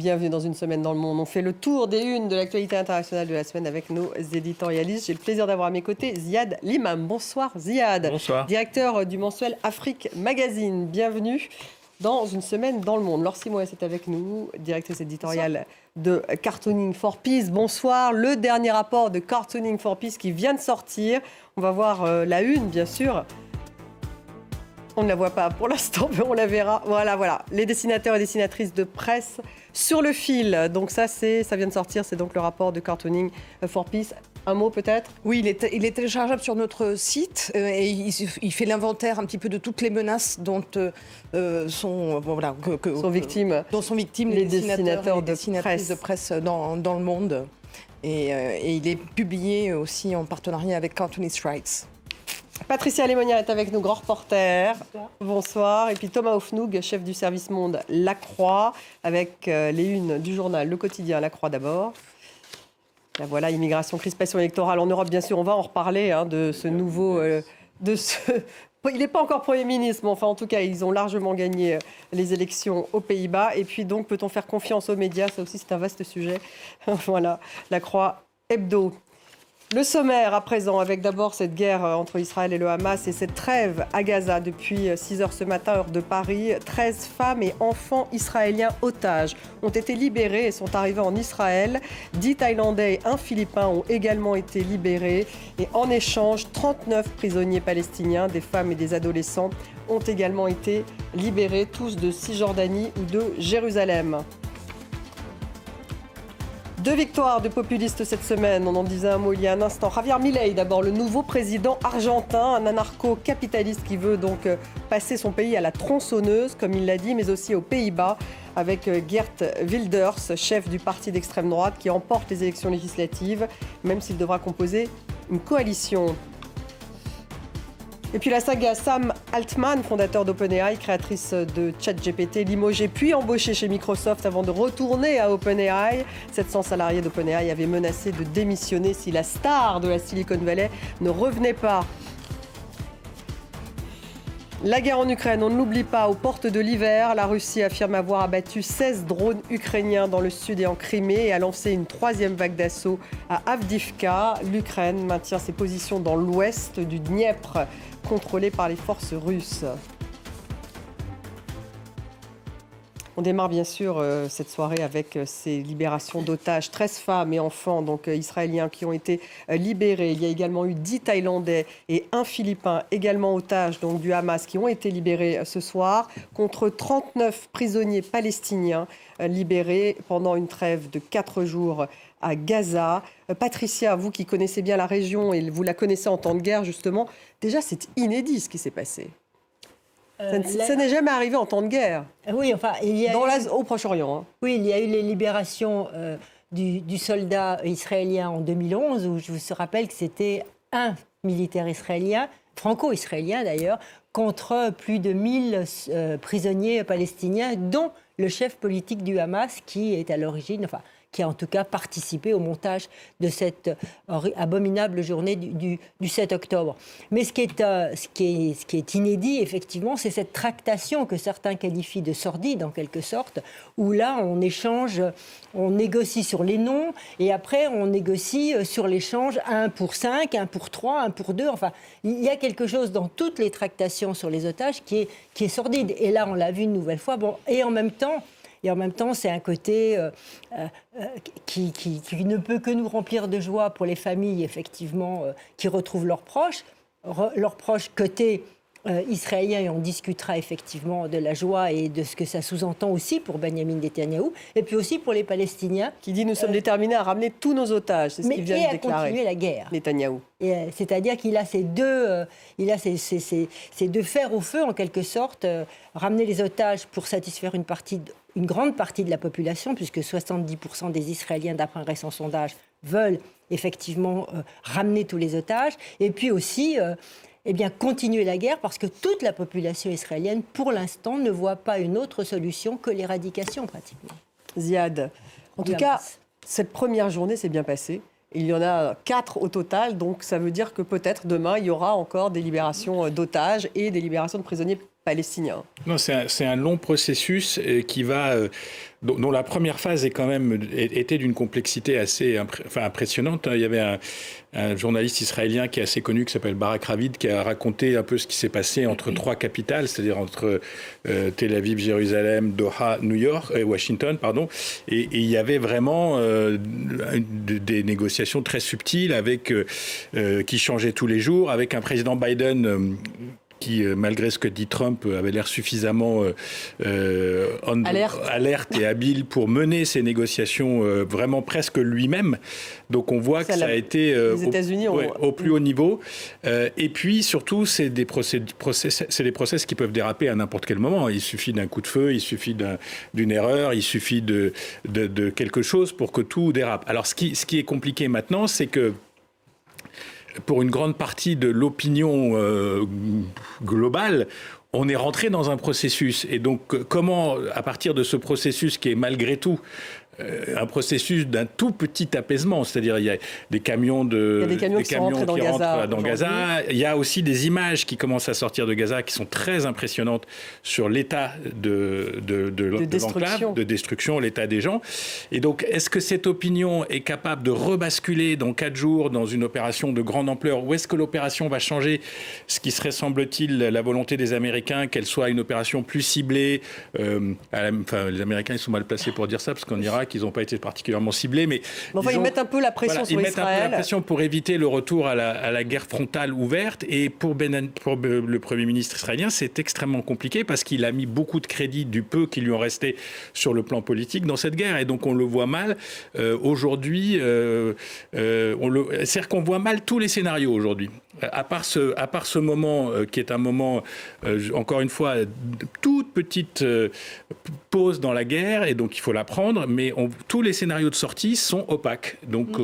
bienvenue dans Une semaine dans le monde. On fait le tour des unes de l'actualité internationale de la semaine avec nos éditorialistes. J'ai le plaisir d'avoir à mes côtés Ziad Limam. Bonsoir Ziad. Bonsoir. Directeur du mensuel Afrique Magazine. Bienvenue dans Une semaine dans le monde. Laure Simoes est avec nous, directrice éditoriale de Cartooning for Peace. Bonsoir. Le dernier rapport de Cartooning for Peace qui vient de sortir. On va voir la une, bien sûr. On ne la voit pas pour l'instant, mais on la verra. Voilà. Les dessinateurs et dessinatrices de presse sur le fil. Donc ça vient de sortir. C'est donc le rapport de Cartooning for Peace. Un mot peut-être ? Oui, il est téléchargeable sur notre site et il fait l'inventaire un petit peu de toutes les menaces dont sont victimes les dessinateurs de presse dans le monde. Et il est publié aussi en partenariat avec Cartoonist Rights. Patricia Lémonière est avec nous, grand reporter. Bonsoir. Et puis Thomas Hoffnoug, chef du service Monde La Croix, avec les unes du journal Le Quotidien La Croix d'abord. Là, voilà, immigration, crispation électorale en Europe, bien sûr. On va en reparler de ce nouveau... Il n'est pas encore Premier ministre, mais enfin, en tout cas, ils ont largement gagné les élections aux Pays-Bas. Et puis donc, peut-on faire confiance aux médias ? Ça aussi, c'est un vaste sujet. Voilà, La Croix Hebdo. Le sommaire à présent, avec d'abord cette guerre entre Israël et le Hamas et cette trêve à Gaza depuis 6h ce matin, heure de Paris. 13 femmes et enfants israéliens otages ont été libérés et sont arrivés en Israël. 10 Thaïlandais et 1 Philippin ont également été libérés. Et en échange, 39 prisonniers palestiniens, des femmes et des adolescents, ont également été libérés, tous de Cisjordanie ou de Jérusalem. 2 victoires de populistes cette semaine, on en disait un mot il y a un instant. Javier Milei, d'abord, le nouveau président argentin, un anarcho-capitaliste qui veut donc passer son pays à la tronçonneuse, comme il l'a dit, mais aussi aux Pays-Bas, avec Geert Wilders, chef du parti d'extrême droite, qui emporte les élections législatives, même s'il devra composer une coalition. Et puis la saga Sam Altman, fondateur d'OpenAI, créatrice de ChatGPT, limogé puis embauché chez Microsoft avant de retourner à OpenAI. 700 salariés d'OpenAI avaient menacé de démissionner si la star de la Silicon Valley ne revenait pas. La guerre en Ukraine, on ne l'oublie pas, aux portes de l'hiver, la Russie affirme avoir abattu 16 drones ukrainiens dans le sud et en Crimée et a lancé une 3e vague d'assaut à Avdiivka. L'Ukraine maintient ses positions dans l'ouest du Dniepr, contrôlé par les forces russes. On démarre bien sûr cette soirée avec ces libérations d'otages. 13 femmes et enfants donc, israéliens qui ont été libérés. Il y a également eu 10 Thaïlandais et 1 Philippin, également otages donc, du Hamas, qui ont été libérés ce soir, contre 39 prisonniers palestiniens libérés pendant une trêve de 4 jours à Gaza. Patricia, vous qui connaissez bien la région et vous la connaissez en temps de guerre justement, déjà c'est inédit ce qui s'est passé. Ça n'est jamais arrivé en temps de guerre. Oui, enfin, au Proche-Orient. Hein. Oui, il y a eu les libérations du soldat israélien en 2011, où je vous rappelle que c'était un militaire israélien, franco-israélien d'ailleurs, contre plus de 1000 prisonniers palestiniens, dont le chef politique du Hamas, qui est à l'origine, qui a en tout cas participé au montage de cette abominable journée du 7 octobre. Mais ce qui est inédit, effectivement, c'est cette tractation que certains qualifient de sordide, en quelque sorte, où là, on échange, on négocie sur les noms, et après, on négocie sur l'échange 1 pour 5, 1 pour 3, 1 pour 2. Enfin, il y a quelque chose dans toutes les tractations sur les otages qui est sordide. Et là, on l'a vu une nouvelle fois. Bon, et en même temps, c'est un côté qui ne peut que nous remplir de joie pour les familles, effectivement, qui retrouvent leurs proches côté israélien, et on discutera effectivement de la joie et de ce que ça sous-entend aussi pour Benyamin Netanyahou, et puis aussi pour les Palestiniens. Qui dit « Nous sommes déterminés à ramener tous nos otages », c'est ce qu'il vient de déclarer. Mais à continuer la guerre. Netanyahou. C'est-à-dire qu'il a ces deux fers au feu, en quelque sorte, ramener les otages pour satisfaire une grande partie de la population, puisque 70% des Israéliens, d'après un récent sondage, veulent effectivement ramener tous les otages, et puis aussi continuer la guerre, parce que toute la population israélienne, pour l'instant, ne voit pas une autre solution que l'éradication, pratiquement. Ziad, en tout cas, cette première journée s'est bien passée. Il y en a 4 au total, donc ça veut dire que peut-être demain, il y aura encore des libérations d'otages et des libérations de prisonniers palestiniens. Non, c'est un long processus qui va, dont la première phase était d'une complexité assez impressionnante. Il y avait un journaliste israélien qui est assez connu, qui s'appelle Barak Ravid, qui a raconté un peu ce qui s'est passé entre trois capitales, c'est-à-dire entre Tel Aviv, Jérusalem, Doha, New York, Washington, pardon. Et il y avait vraiment des négociations très subtiles qui changeaient tous les jours, avec un président Biden qui, malgré ce que dit Trump, avait l'air suffisamment alerte et habile pour mener ces négociations vraiment presque lui-même. Donc on voit que ça a été au plus haut niveau. Et puis surtout, c'est des process qui peuvent déraper à n'importe quel moment. Il suffit d'un coup de feu, il suffit d'une erreur, il suffit de quelque chose pour que tout dérape. Alors ce qui est compliqué maintenant, c'est que pour une grande partie de l'opinion globale, on est rentré dans un processus. Et donc, comment, à partir de ce processus qui est malgré tout un processus d'un tout petit apaisement, c'est-à-dire il y a des camions qui rentrent dans Gaza. Il y a aussi des images qui commencent à sortir de Gaza qui sont très impressionnantes sur l'état de l'enclave, de destruction, l'état des gens. Et donc, est-ce que cette opinion est capable de rebasculer dans 4 jours dans une opération de grande ampleur, ou est-ce que l'opération va changer ce qui serait, semble-t-il, la volonté des Américains, qu'elle soit une opération plus ciblée les Américains, ils sont mal placés pour dire ça, parce qu'en Irak, qu'ils n'ont pas été particulièrement ciblés, mais ils mettent un peu la pression sur Israël. Ils mettent un peu la pression pour éviter le retour à la guerre frontale ouverte. Et pour le Premier ministre israélien, c'est extrêmement compliqué parce qu'il a mis beaucoup de crédit du peu qui lui ont resté sur le plan politique dans cette guerre. Et donc on le voit mal aujourd'hui. C'est-à-dire qu'on voit mal tous les scénarios aujourd'hui. À part ce moment qui est un moment, encore une fois, toute petite pause dans la guerre, et donc il faut la prendre, mais tous les scénarios de sortie sont opaques. Donc,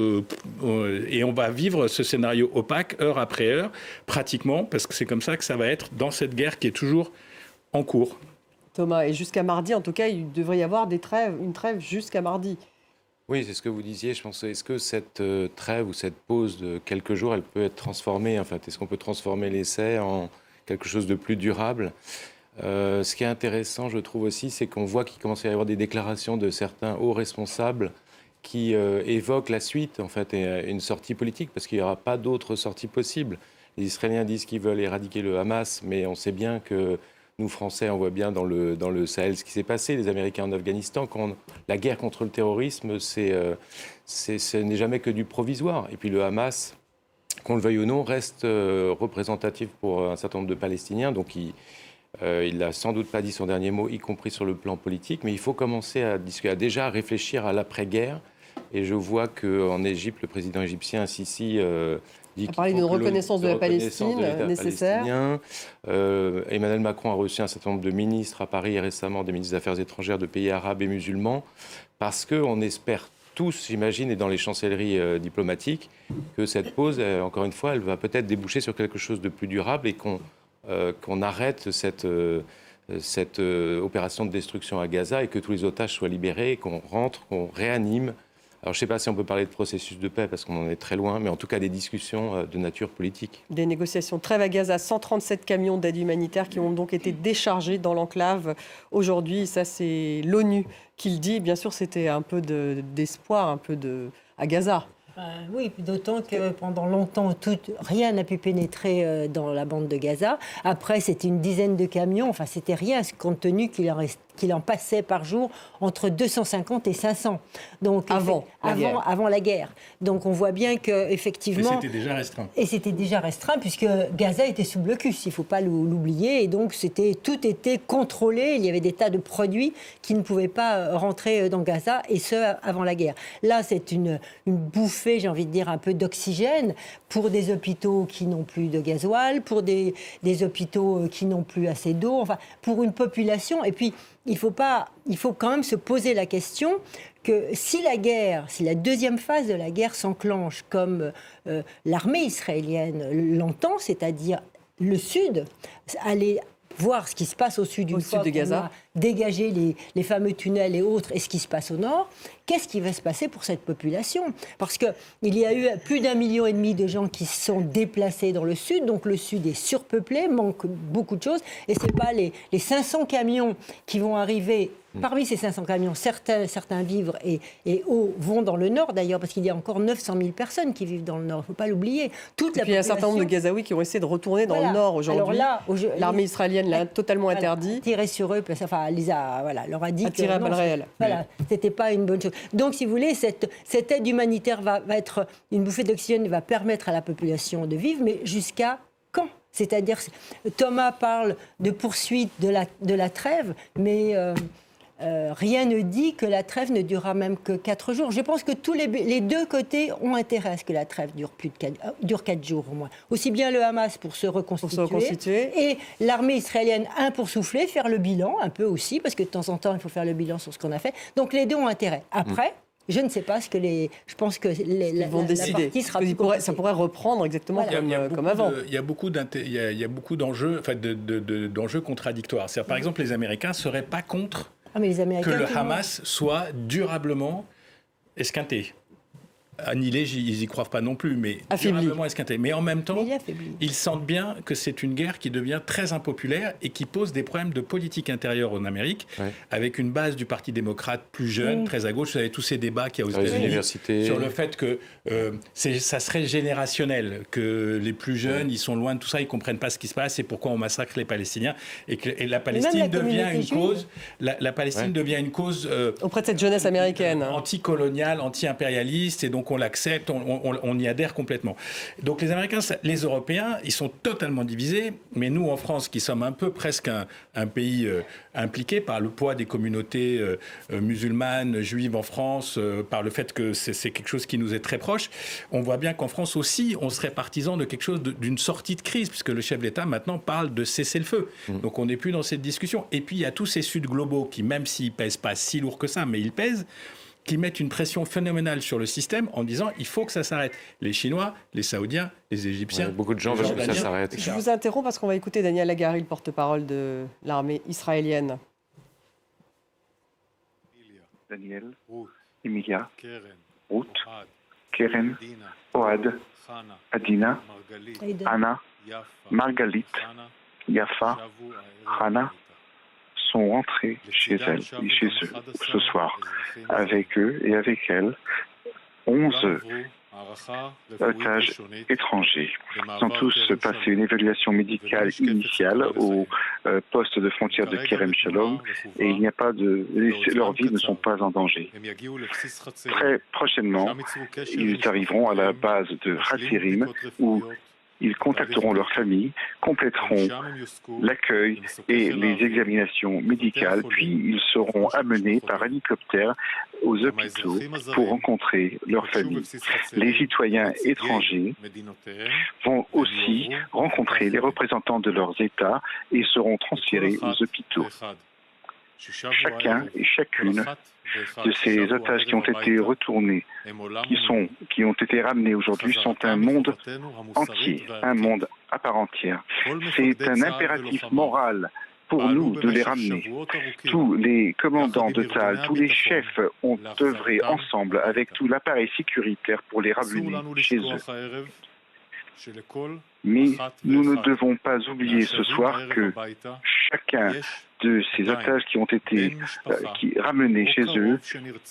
et on va vivre ce scénario opaque heure après heure, pratiquement, parce que c'est comme ça que ça va être dans cette guerre qui est toujours en cours. Thomas, et jusqu'à mardi, en tout cas, il devrait y avoir une trêve jusqu'à mardi. Oui, c'est ce que vous disiez. Je pense, est-ce que cette trêve ou cette pause de quelques jours, elle peut être transformée, en fait, est-ce qu'on peut transformer l'essai en quelque chose de plus durable ? Ce qui est intéressant, je trouve aussi, c'est qu'on voit qu'il commence à y avoir des déclarations de certains hauts responsables qui évoquent la suite, en fait, et une sortie politique, parce qu'il n'y aura pas d'autre sortie possible. Les Israéliens disent qu'ils veulent éradiquer le Hamas, mais on sait bien que nous, Français, on voit bien dans le Sahel ce qui s'est passé, les Américains en Afghanistan, quand la guerre contre le terrorisme, ce n'est jamais que du provisoire. Et puis le Hamas, qu'on le veuille ou non, reste représentatif pour un certain nombre de Palestiniens, donc il n'a sans doute pas dit son dernier mot, y compris sur le plan politique, mais il faut commencer à déjà réfléchir à l'après-guerre. Et je vois qu'en Égypte, le président égyptien Sisi dit qu'il parler d'une reconnaissance de la Palestine nécessaire. Emmanuel Macron a reçu un certain nombre de ministres à Paris récemment, des ministres des Affaires étrangères de pays arabes et musulmans, parce qu'on espère tous, j'imagine, et dans les chancelleries diplomatiques, que cette pause, encore une fois, elle va peut-être déboucher sur quelque chose de plus durable et qu'on arrête cette opération de destruction à Gaza et que tous les otages soient libérés, qu'on rentre, qu'on réanime. Alors, je ne sais pas si on peut parler de processus de paix, parce qu'on en est très loin, mais en tout cas des discussions de nature politique. Des négociations. Trêve à Gaza, 137 camions d'aide humanitaire qui ont donc été déchargés dans l'enclave aujourd'hui. Ça, c'est l'ONU qui le dit. Bien sûr, c'était un peu d'espoir, à Gaza. Oui, d'autant que pendant longtemps, rien n'a pu pénétrer dans la bande de Gaza. Après, c'était une dizaine de camions. Enfin, c'était rien, compte tenu qu'il en passait par jour entre 250 et 500. Donc, avant la guerre. Donc, on voit bien qu'effectivement... Et c'était déjà restreint. Et c'était déjà restreint, puisque Gaza était sous blocus, il ne faut pas l'oublier. Et donc, tout était contrôlé. Il y avait des tas de produits qui ne pouvaient pas rentrer dans Gaza, et ce, avant la guerre. Là, c'est une bouffée, j'ai envie de dire, un peu d'oxygène pour des hôpitaux qui n'ont plus de gasoil, pour des hôpitaux qui n'ont plus assez d'eau, enfin, pour une population. Et puis, il faut quand même se poser la question que si la deuxième phase de la guerre s'enclenche comme l'armée israélienne l'entend, c'est-à-dire le Sud, aller voir ce qui se passe au sud, de Gaza. dégager les fameux tunnels et autres, et ce qui se passe au nord, qu'est-ce qui va se passer pour cette population? Parce qu'il y a eu plus d'1,5 million de gens qui se sont déplacés dans le sud, donc le sud est surpeuplé, manque beaucoup de choses, et ce n'est pas les 500 camions qui vont arriver. Parmi ces 500 camions, certains vivres et vont dans le nord d'ailleurs, parce qu'il y a encore 900 000 personnes qui vivent dans le nord, il ne faut pas l'oublier. Et puis il y a un certain nombre de Gazaouis qui ont essayé de retourner dans le nord aujourd'hui. L'armée israélienne l'a totalement interdit. Tirer sur eux, enfin, leur a dit que tirer à balles réelles. Voilà, c'était pas une bonne chose. Donc, si vous voulez, cette aide humanitaire va être une bouffée d'oxygène, va permettre à la population de vivre, mais jusqu'à quand? C'est-à-dire, Thomas parle de poursuite de la trêve, mais rien ne dit que la trêve ne durera même que 4 jours. Je pense que tous les deux côtés ont intérêt à ce que la trêve dure 4 jours au moins. Aussi bien le Hamas pour se reconstituer. Et l'armée israélienne, pour souffler, faire le bilan, un peu aussi, parce que de temps en temps, il faut faire le bilan sur ce qu'on a fait. Donc les deux ont intérêt. Après, je ne sais pas ce que je pense que ils vont décider. Partie sera ça pourrait reprendre exactement comme avant. Il y a beaucoup d'enjeux, enfin, d'enjeux contradictoires. C'est-à-dire, par exemple, les Américains ne seraient pas contre que le Hamas soit durablement esquinté. Annihilé, ils n'y croient pas non plus, mais durablement esquinté. Mais en même temps, ils sentent bien que c'est une guerre qui devient très impopulaire et qui pose des problèmes de politique intérieure en Amérique, avec une base du Parti démocrate plus jeune, très à gauche. Vous savez tous ces débats qu'il y a aux États-Unis sur le fait que ça serait générationnel, que les plus jeunes, ils sont loin de tout ça, ils ne comprennent pas ce qui se passe et pourquoi on massacre les Palestiniens. Et la Palestine devient une cause... La Palestine devient une cause... auprès de cette jeunesse américaine. Anticoloniale, anti-impérialiste, et donc on l'accepte, on y adhère complètement. Donc les Américains, les Européens, ils sont totalement divisés, mais nous en France, qui sommes un peu presque un pays impliqué par le poids des communautés musulmanes, juives en France, par le fait que c'est quelque chose qui nous est très proche, on voit bien qu'en France aussi, on serait partisan de quelque chose, d'une sortie de crise, puisque le chef d'État maintenant parle de cesser le feu. Donc on n'est plus dans cette discussion. Et puis il y a tous ces Suds globaux qui, même s'ils ne pèsent pas si lourd que ça, mais ils pèsent, qui mettent une pression phénoménale sur le système en disant il faut que ça s'arrête. Les Chinois, les Saoudiens, les Égyptiens... beaucoup de gens veulent que ça s'arrête. Je vous interromps parce qu'on va écouter Daniel Hagari, le porte-parole de l'armée israélienne. Daniel, Emilia, Ruth, Keren, Oad, Adina, Anna, Margalit, Yafa, Hana sont rentrés chez eux ce soir. Avec eux et avec elles, 11 otages étrangers. Ils ont tous passé une évaluation médicale initiale au poste de frontière de Kerem Shalom et il n'y a pas leurs vies ne sont pas en danger. Très prochainement, ils arriveront à la base de Hatzirim où ils contacteront leurs familles, compléteront l'accueil et les examinations médicales, puis ils seront amenés par hélicoptère aux hôpitaux pour rencontrer leurs familles. Les citoyens étrangers vont aussi rencontrer les représentants de leurs États et seront transférés aux hôpitaux. Chacun et chacune de ces otages qui ont été retournés, qui ont été ramenés aujourd'hui, sont un monde entier, un monde à part entière. C'est un impératif moral pour nous de les ramener. Tous les commandants de Tsahal, tous les chefs ont œuvré ensemble avec tout l'appareil sécuritaire pour les ramener chez eux. Mais nous ne devons pas oublier ce soir que chacun de ces otages qui ont été ramenés chez eux,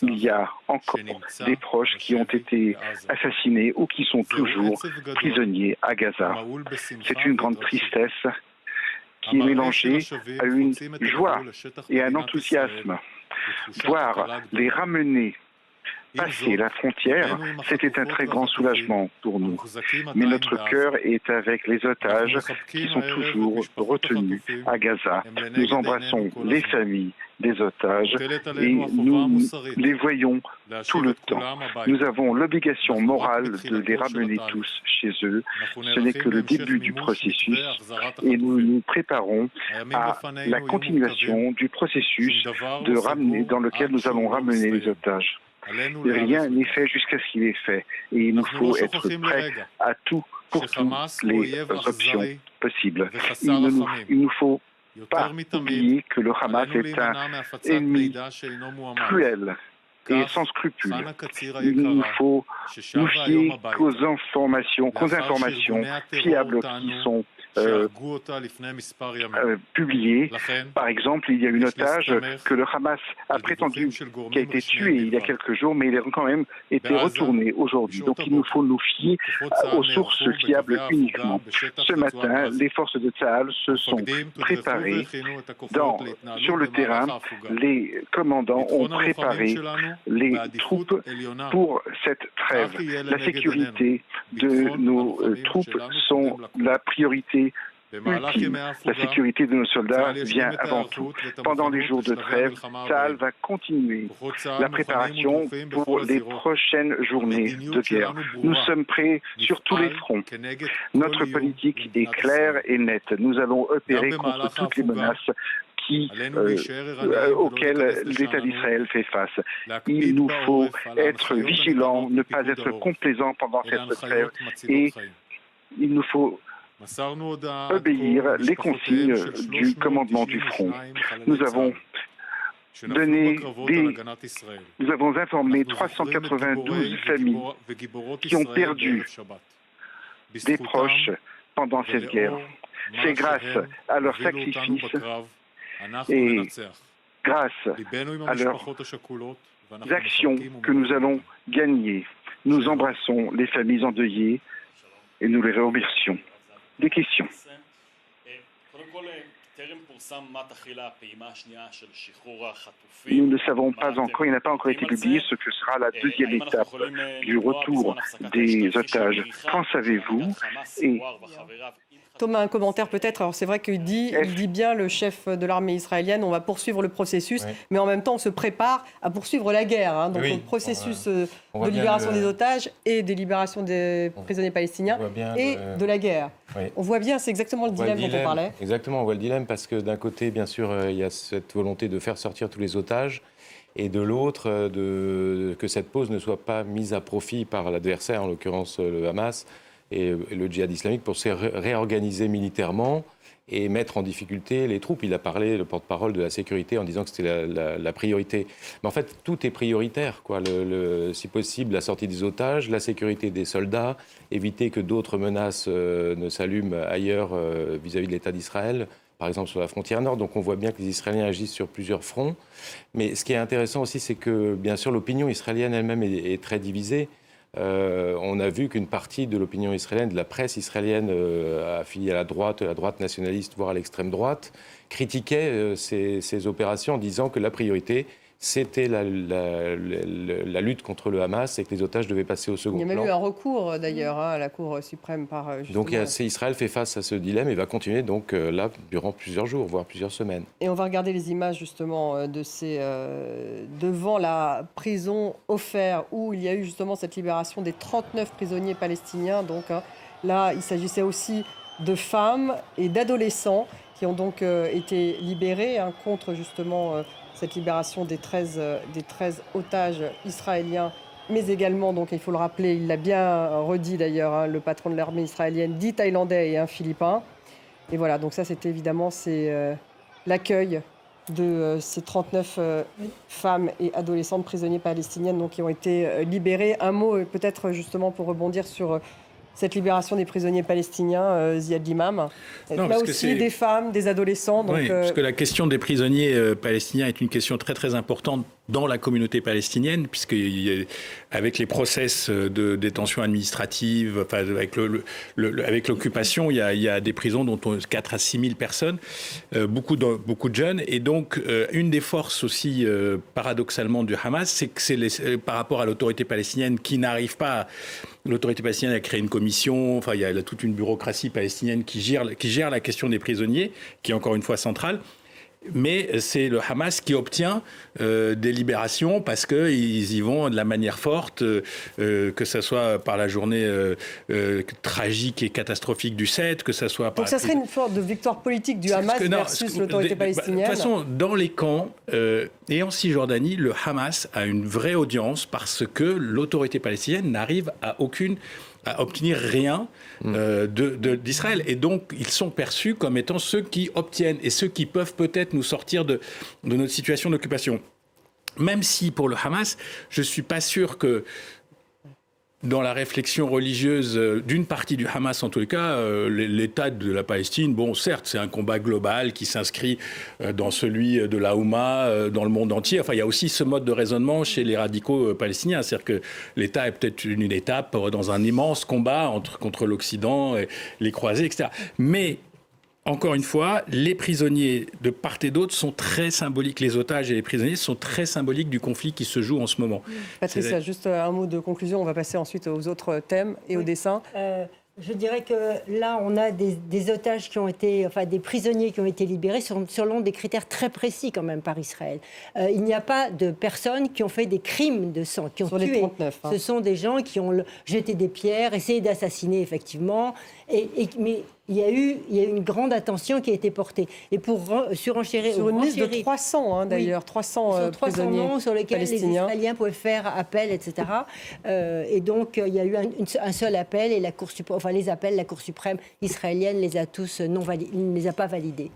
il y a encore des proches qui ont été assassinés ou qui sont toujours prisonniers à Gaza. C'est une grande tristesse qui est mélangée à une joie et un enthousiasme. Voir les ramener passer la frontière, c'était un très grand soulagement pour nous. Mais notre cœur est avec les otages qui sont toujours retenus à Gaza. Nous embrassons les familles des otages et nous les voyons tout le temps. Nous avons l'obligation morale de les ramener tous chez eux. Ce n'est que le début du processus et nous nous préparons à la continuation du processus dans lequel nous allons ramener les otages. Rien n'est fait jusqu'à ce qu'il est fait. Et il nous faut être prêts à tout pour toutes les options possibles. Il nous faut pas oublier que le Hamas est un ennemi cruel et sans scrupules. Il nous faut nous fier qu'aux informations fiables qui sont publiées. Par exemple, il y a une otage que le Hamas a prétendu qui a été tué il y a quelques jours, mais il a quand même été retourné aujourd'hui. Donc il nous faut nous fier aux sources fiables uniquement. Ce matin, les forces de Tsahal se sont préparées sur le terrain. Les commandants ont préparé les troupes pour cette trêve. La sécurité de nos troupes sont la priorité ultime. La sécurité de nos soldats vient avant tout. Pendant les jours de trêve, Tsahal va continuer la préparation pour les prochaines journées de guerre. Nous sommes prêts sur tous les fronts. Notre politique est claire et nette. Nous allons opérer contre toutes les menaces auxquelles l'État d'Israël fait face. Il nous faut être vigilants, ne pas être complaisants pendant cette trêve et il nous faut obéir les consignes du commandement du front. Nous avons informé 392 familles qui ont perdu des proches pendant cette guerre. C'est grâce à leur sacrifice et grâce à leurs actions que nous allons gagner. Nous embrassons les familles endeuillées et nous les remercions. Des questions. Nous ne savons pas encore, il n'a pas encore été publié ce que sera la deuxième étape du retour des otages. Qu'en savez-vous? Thomas, un commentaire peut-être. Alors c'est vrai qu'il dit bien, le chef de l'armée israélienne, on va poursuivre le processus, mais en même temps on se prépare à poursuivre la guerre. Donc le processus de libération des otages et des libérations des prisonniers palestiniens et de la guerre. On voit bien, c'est exactement le dilemme dont on parlait. Exactement, on voit le dilemme parce que d'un côté, bien sûr, il y a cette volonté de faire sortir tous les otages et de l'autre, que cette pause ne soit pas mise à profit par l'adversaire, en l'occurrence le Hamas, et le djihad islamique pour se réorganiser militairement et mettre en difficulté les troupes. Il a parlé, le porte-parole, de la sécurité en disant que c'était la priorité. Mais en fait, tout est prioritaire, quoi. Si possible, la sortie des otages, la sécurité des soldats, éviter que d'autres menaces ne s'allument ailleurs vis-à-vis de l'État d'Israël, par exemple sur la frontière nord. Donc on voit bien que les Israéliens agissent sur plusieurs fronts. Mais ce qui est intéressant aussi, c'est que, bien sûr, l'opinion israélienne elle-même est très divisée. On a vu qu'une partie de l'opinion israélienne, de la presse israélienne affiliée à la droite nationaliste, voire à l'extrême droite, critiquait ces opérations en disant que la priorité, c'était la lutte contre le Hamas et que les otages devaient passer au second plan. Il y a même eu un recours d'ailleurs à la Cour suprême par justement... Donc Israël fait face à ce dilemme et va continuer donc là durant plusieurs jours, voire plusieurs semaines. Et on va regarder les images justement de ces devant la prison Ofer où il y a eu justement cette libération des 39 prisonniers palestiniens. Donc là, il s'agissait aussi de femmes et d'adolescents qui ont donc été libérés contre justement cette libération des 13 otages israéliens, mais également, donc il faut le rappeler, il l'a bien redit d'ailleurs, le patron de l'armée israélienne, 10 Thaïlandais et un Philippin. Et voilà, donc ça c'était évidemment l'accueil de ces 39 femmes et adolescentes prisonniers palestiniennes donc, qui ont été libérées. Un mot peut-être justement pour rebondir sur cette libération des prisonniers palestiniens, Ziad Limam. Là aussi, des femmes, des adolescents. Donc, oui, parce que la question des prisonniers palestiniens est une question très très importante dans la communauté palestinienne, puisque avec les process de détention administrative, enfin, avec l'occupation, il y a des prisons dont 4 à 6 000 personnes, beaucoup de jeunes. Et donc, une des forces aussi, paradoxalement, du Hamas, c'est que c'est par rapport à l'autorité palestinienne qui n'arrive pas... L'autorité palestinienne a créé une commission, enfin, il y a toute une bureaucratie palestinienne qui gère la question des prisonniers, qui est encore une fois centrale. Mais c'est le Hamas qui obtient des libérations parce qu'ils y vont de la manière forte, que ce soit par la journée tragique et catastrophique du 7, que ce soit par... Donc ça serait une sorte de victoire politique du Hamas versus l'autorité palestinienne. De toute façon, dans les camps et en Cisjordanie, le Hamas a une vraie audience parce que l'autorité palestinienne n'arrive à aucune à obtenir rien d'Israël. Et donc, ils sont perçus comme étant ceux qui obtiennent et ceux qui peuvent peut-être nous sortir de notre situation d'occupation. Même si, pour le Hamas, je ne suis pas sûr que dans la réflexion religieuse d'une partie du Hamas, en tous les cas, l'État de la Palestine, bon, certes, c'est un combat global qui s'inscrit dans celui de la Houma, dans le monde entier. Enfin, il y a aussi ce mode de raisonnement chez les radicaux palestiniens. C'est-à-dire que l'État est peut-être une étape dans un immense combat contre l'Occident, et les croisés, etc. Mais encore une fois, les prisonniers de part et d'autre sont très symboliques. Les otages et les prisonniers sont très symboliques du conflit qui se joue en ce moment. Patricia, juste un mot de conclusion. On va passer ensuite aux autres thèmes et aux dessins. Je dirais que là, on a des otages qui ont été, enfin des prisonniers qui ont été libérés selon des critères très précis quand même par Israël. Il n'y a pas de personnes qui ont fait des crimes de sang, qui ont tué. Les 39, Ce sont des gens qui ont jeté des pierres, essayé d'assassiner effectivement, mais il y a eu une grande attention qui a été portée. Et pour surenchérir... Sur une liste de 300, d'ailleurs, 300 prisonniers noms sur lesquels palestiniens. Les Israéliens pouvaient faire appel, etc. Et donc, il y a eu un seul appel, et les appels, la Cour suprême israélienne les a tous ne les a pas validés.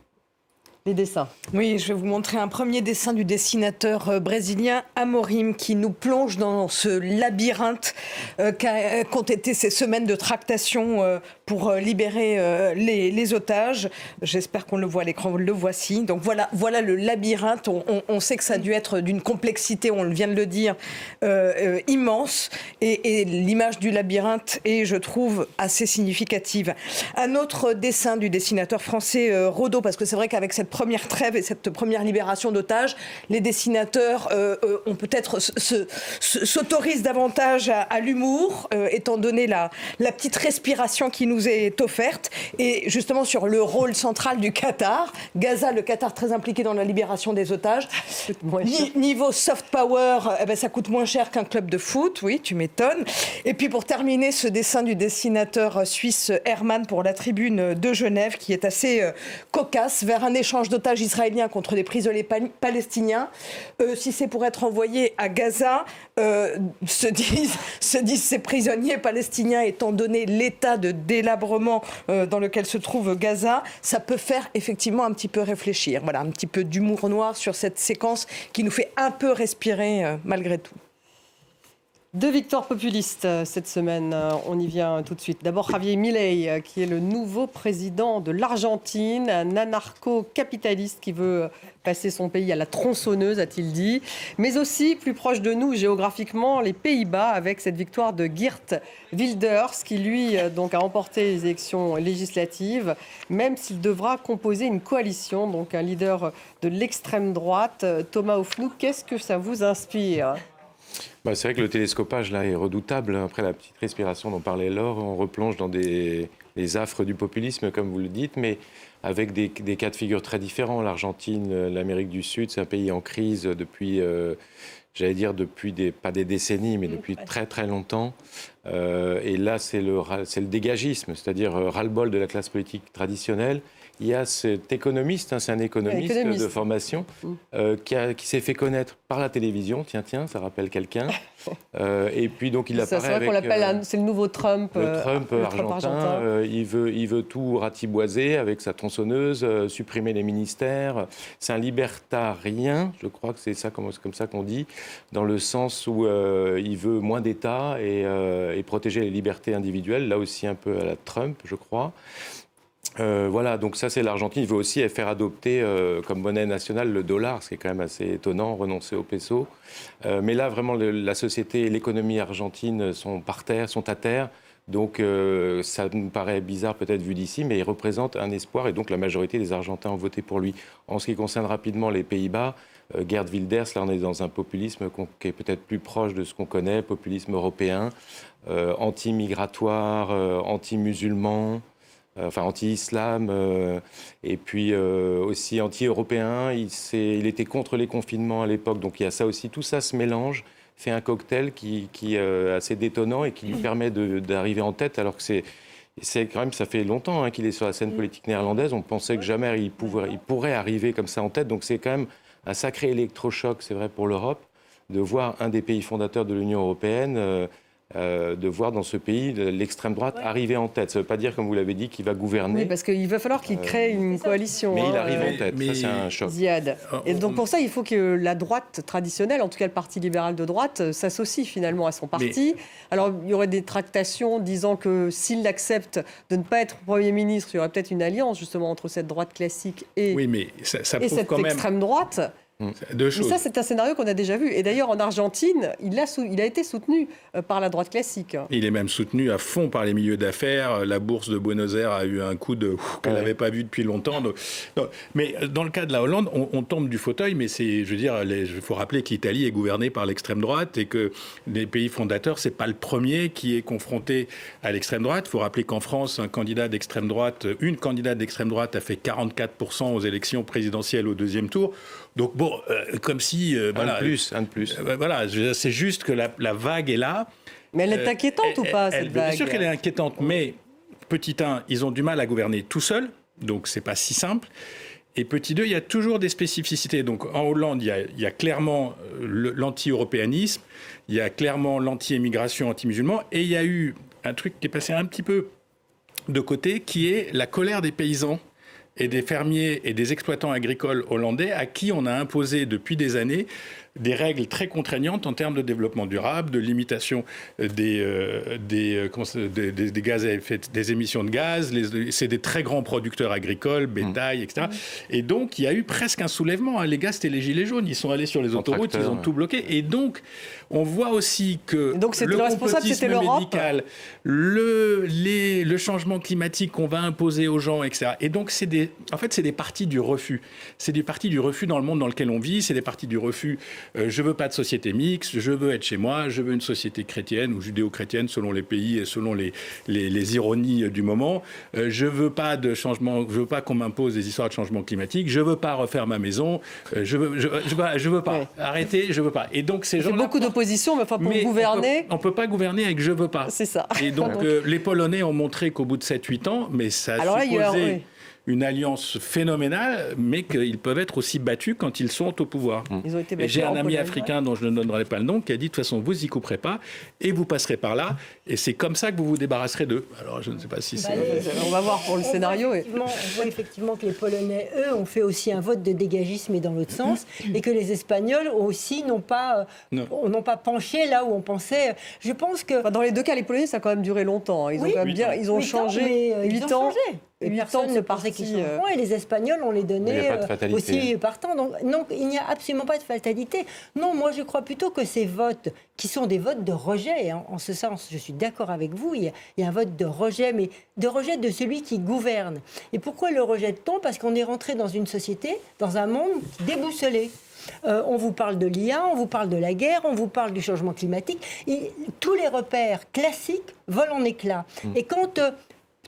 Les dessins. Oui, je vais vous montrer un premier dessin du dessinateur brésilien Amorim qui nous plonge dans ce labyrinthe qu'ont été ces semaines de tractation pour libérer les otages. J'espère qu'on le voit à l'écran, le voici. Donc voilà le labyrinthe. On sait que ça a dû être d'une complexité, on vient de le dire, immense. Et l'image du labyrinthe est, je trouve, assez significative. Un autre dessin du dessinateur français Rodot, parce que c'est vrai qu'avec cette première trêve et cette première libération d'otages, les dessinateurs ont peut-être s'autorisent davantage à l'humour, étant donné la petite respiration qui nous est offerte. Et justement sur le rôle central du Qatar, Gaza, le Qatar très impliqué dans la libération des otages. Niveau soft power, ça coûte moins cher qu'un club de foot, oui, tu m'étonnes. Et puis pour terminer, ce dessin du dessinateur suisse Herman pour la Tribune de Genève, qui est assez cocasse, vers un échange d'otages israéliens contre des prisonniers palestiniens. Si c'est pour être envoyés à Gaza, se disent ces prisonniers palestiniens, étant donné l'état de délabrement dans lequel se trouve Gaza, ça peut faire effectivement un petit peu réfléchir. Voilà, un petit peu d'humour noir sur cette séquence qui nous fait un peu respirer malgré tout. Deux victoires populistes cette semaine, on y vient tout de suite. D'abord Javier Milei, qui est le nouveau président de l'Argentine, un anarcho-capitaliste qui veut passer son pays à la tronçonneuse, a-t-il dit. Mais aussi, plus proche de nous géographiquement, les Pays-Bas, avec cette victoire de Geert Wilders, qui lui donc a remporté les élections législatives, même s'il devra composer une coalition, donc un leader de l'extrême droite. Thomas Houfnouk, qu'est-ce que ça vous inspire ? C'est vrai que le télescopage là est redoutable. Après la petite respiration dont parlait Laure, on replonge dans les affres du populisme, comme vous le dites, mais avec des cas de figure très différents. L'Argentine, l'Amérique du Sud, c'est un pays en crise depuis, pas des décennies, mais depuis très très longtemps. Et là, c'est le dégagisme, c'est-à-dire ras-le-bol de la classe politique traditionnelle. Il y a cet économiste, c'est un économiste de formation, qui s'est fait connaître par la télévision. Tiens, ça rappelle quelqu'un. Et puis donc il apparaît avec... C'est vrai qu'on l'appelle, c'est le nouveau Trump. Le Trump argentin. Il veut tout ratiboiser avec sa tronçonneuse, supprimer les ministères. C'est un libertarien, je crois que c'est comme ça qu'on dit, dans le sens où il veut moins d'État et protéger les libertés individuelles. Là aussi un peu à la Trump, je crois. Voilà, donc ça c'est l'Argentine. Il veut aussi faire adopter comme monnaie nationale le dollar, ce qui est quand même assez étonnant, renoncer au peso. Mais là, vraiment, la société et l'économie argentine sont à terre. Donc ça nous paraît bizarre peut-être vu d'ici, mais il représente un espoir et donc la majorité des Argentins ont voté pour lui. En ce qui concerne rapidement les Pays-Bas, Geert Wilders, là on est dans un populisme qui est peut-être plus proche de ce qu'on connaît, populisme européen, anti-migratoire, anti-musulman. Anti-islam, et puis aussi anti-européen. Il était contre les confinements à l'époque, donc il y a ça aussi. Tout ça se mélange, fait un cocktail qui est assez détonnant et qui lui permet d'arriver en tête, alors que c'est quand même, ça fait longtemps qu'il est sur la scène politique néerlandaise. On pensait que jamais il pourrait arriver comme ça en tête, donc c'est quand même un sacré électrochoc, c'est vrai, pour l'Europe, de voir un des pays fondateurs de l'Union européenne de voir dans ce pays l'extrême droite arriver en tête. Ça ne veut pas dire, comme vous l'avez dit, qu'il va gouverner. Oui, parce qu'il va falloir qu'il crée une coalition. Mais il arrive en tête, ça c'est un choc. Ziad. Et donc pour ça, il faut que la droite traditionnelle, en tout cas le Parti libéral de droite, s'associe finalement à son parti. Alors il y aurait des tractations disant que s'il accepte de ne pas être Premier ministre, il y aurait peut-être une alliance justement entre cette droite classique et, et cette extrême droite. Mais ça, c'est un scénario qu'on a déjà vu. Et d'ailleurs, en Argentine, il a été soutenu par la droite classique. Il est même soutenu à fond par les milieux d'affaires. La bourse de Buenos Aires a eu un coup qu'elle n'avait pas vu depuis longtemps. Donc, mais dans le cas de la Hollande, on tombe du fauteuil, mais il faut rappeler que l'Italie est gouvernée par l'extrême droite et que les pays fondateurs, c'est pas le premier qui est confronté à l'extrême droite. Il faut rappeler qu'en France, une candidate d'extrême droite a fait 44% aux élections présidentielles au deuxième tour. Donc comme si... un de plus. Voilà, c'est juste que la vague est là. Mais elle est inquiétante ou pas, cette vague ? Bien sûr qu'elle est inquiétante, mais petit 1, ils ont du mal à gouverner tout seuls, donc c'est pas si simple. Et petit 2, il y a toujours des spécificités. Donc en Hollande, il y a clairement l'anti-européanisme, il y a clairement l'anti-émigration, anti-musulman, et il y a eu un truc qui est passé un petit peu de côté, qui est la colère des paysans et des fermiers et des exploitants agricoles hollandais à qui on a imposé depuis des années des règles très contraignantes en termes de développement durable, de limitation des gaz à effet, des émissions de gaz. C'est des très grands producteurs agricoles, bétail, etc. Et donc, il y a eu presque un soulèvement. Les gars, c'était les gilets jaunes. Ils sont allés sur les autoroutes, ils ont tout bloqué. Et donc, on voit aussi que le complotisme médical, le changement climatique qu'on va imposer aux gens, etc. Et donc, c'est des partis du refus. C'est des partis du refus dans le monde dans lequel on vit. C'est des partis du refus. Je veux pas de société mixte, je veux être chez moi, je veux une société chrétienne ou judéo-chrétienne selon les pays et selon les ironies du moment. Je veux pas de changement, je veux pas qu'on m'impose des histoires de changement climatique, je veux pas refaire ma maison, je veux pas. Ouais. Arrêtez, je veux pas. Et donc ces gens beaucoup d'opposition, mais enfin pour gouverner, on peut pas gouverner avec je veux pas. C'est ça. Et donc les Polonais ont montré qu'au bout de 7-8 ans, mais ça a supposé une alliance phénoménale, mais qu'ils peuvent être aussi battus quand ils sont au pouvoir. Ils ont été battus. Et j'ai un ami africain dont je ne donnerai pas le nom qui a dit de toute façon vous y couperez pas et vous passerez par là et c'est comme ça que vous vous débarrasserez d'eux. Alors je ne sais pas si c'est... On va voir pour le scénario. On voit effectivement que les Polonais, eux, ont fait aussi un vote de dégagisme et dans l'autre sens et que les Espagnols aussi n'ont pas penché là où on pensait. Je pense que... Dans les deux cas, les Polonais, ça a quand même duré longtemps. Ils ont changé 8 ans. Et personne ne pensait qu'ils changeront. Et les Espagnols, on les donnait aussi partant. Donc il n'y a absolument pas de fatalité. Non, moi je crois plutôt que ces votes, qui sont des votes de rejet, en ce sens, je suis d'accord avec vous, il y a un vote de rejet, mais de rejet de celui qui gouverne. Et pourquoi le rejette-t-on ? Parce qu'on est rentré dans une société, dans un monde déboussolé. On vous parle de l'IA, on vous parle de la guerre, on vous parle du changement climatique. Et tous les repères classiques volent en éclats. Et quand...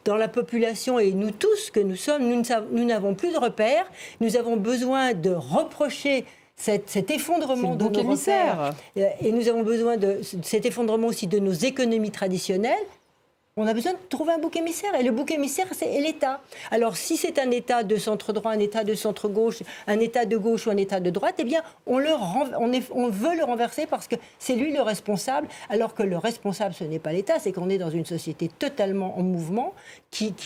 dans la population et nous tous que nous sommes, nous n'avons plus de repères. Nous avons besoin de reprocher cet effondrement de nos repères. Et nous avons besoin de cet effondrement aussi de nos économies traditionnelles. On a besoin de trouver un bouc émissaire. Et le bouc émissaire, c'est l'État. Alors, si c'est un État de centre-droit, un État de centre-gauche, un État de gauche ou un État de droite, eh bien, on veut le renverser parce que c'est lui le responsable, alors que le responsable, ce n'est pas l'État, c'est qu'on est dans une société totalement en mouvement,